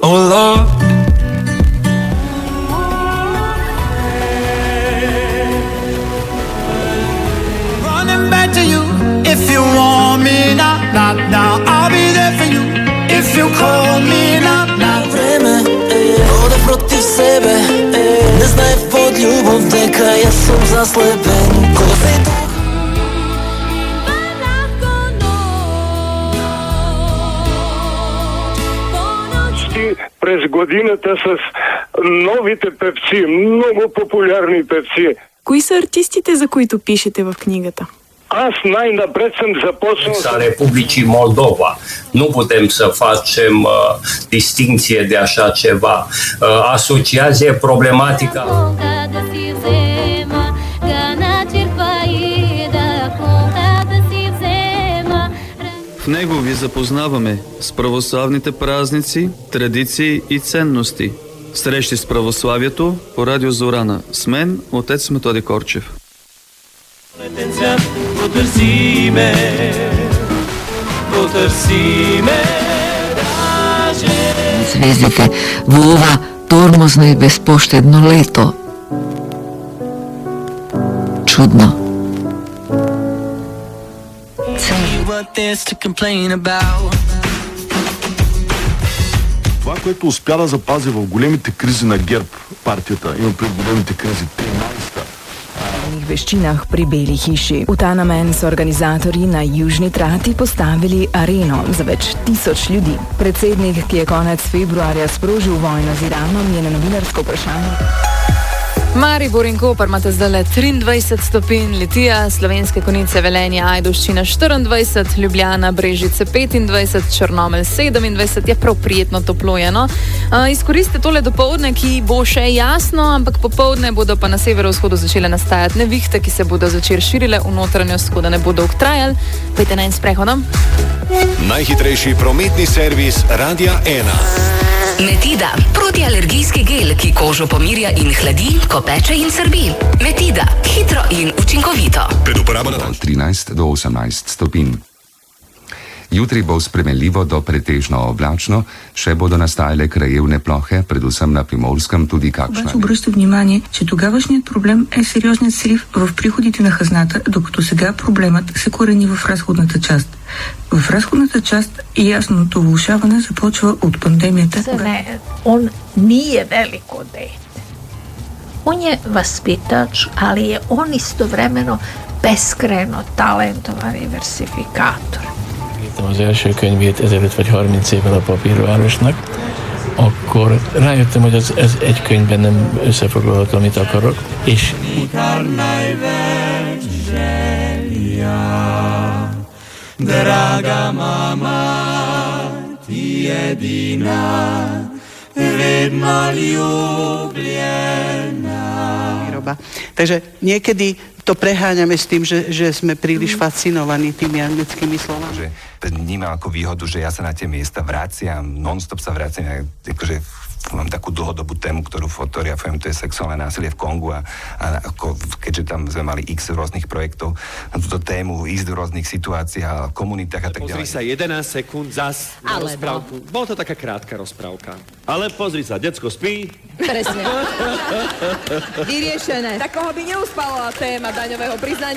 Oh Lord, running back to you. If you want me now, now I'll be there for you. If you call me now. Време оде против себе, не знае под любов дека јас сум заслепен. Кога се тук през годината с новите певци, много популярни певци. Кои са артистите, за които пишете в книгата? Аз най-напред съм започнал Sa Republicii Moldova. Nu putem să facem distinție de așa ceva. Asociază problematica. В него ви запознаваме с православните празници, традиции и ценности. Срещи с православието по Радио Зорана. С мен, отец Методи Корчев. Звездите во ова тормозно и безпоштедно лето. Чудно. Това, което успя да запази в големите кризи на ГЕРБ партията, има пред големите кризи 13-та. V veščinah pri Beli hiši. V ta namen so organizatorji na Južni trati postavili areno za več tisoč ljudi. Predsednik, ki je konec februarja sprožil vojno z Iranom, je na novinarsko vprašanje. Maribor in Koper imate zdaj 23 stopinj, Litija, Slovenske Konjice, Velenje, Ajdovščina 24, Ljubljana, Brežice 25, Črnomelj 27, je prav prijetno toplo je, no. Izkoristite tole dopoldne, ki bo še jasno, ampak popoldne bodo pa na severovzhodu začele nastajati nevihte, ki se bodo zvečer širile v notranjost, tako da ne bodo dolgo trajali. Pejte na en sprehod. Najhitrejši prometni servis Radia 1. Metida, protialergijski gel, ki kožo pomirja in hladi, ko peče in srbi. Metida, hitro in učinkovito. Pred uporabo na 13 do 18 stopinj. Jutri bo spremenljivo do pretežno oblačno, še bodo nastajale krajevne plohe, predvsem na Primorskem tudi kakšna. Обаче обръща внимание, че тогавашният проблем е сериозният срив в приходите на хазната, докато сега проблемът се корени в разходната част. В разходната част ясното влошаване започва от пандемията. On nije veliko dete. On je vaspitač, ali je on istovremeno beskrajno talentovan diversifikator. Írtam az első könyvét 15 vagy 30 évvel a Papírvárosnak, akkor rájöttem, hogy ez egy könyvben nem összefoglalható, amit akarok, és Draga mama, ti jedina, vedno ljubljena. Takže niekedy to preháňame s tým, že sme príliš fascinovaní tými anglickými slovami. Že vnímam ako výhodu, že ja sa na tie miesta vraciam, non-stop sa vraciam, akože mám takú dlhodobú tému, ktorú fotografujem, to je sexuálne násilie v Kongu a ako, keďže tam sme mali x rôznych projektov na túto tému, ísť do rôznych situácií a komunitách a tak ďalej. Pozri sa, 11 sekúnd zas na rozprávku. Bola to taká krátka rozprávka. Ale pozri sa, decko spí. Presne. Vyriešené. Takoho by neuspala téma daňového priznania.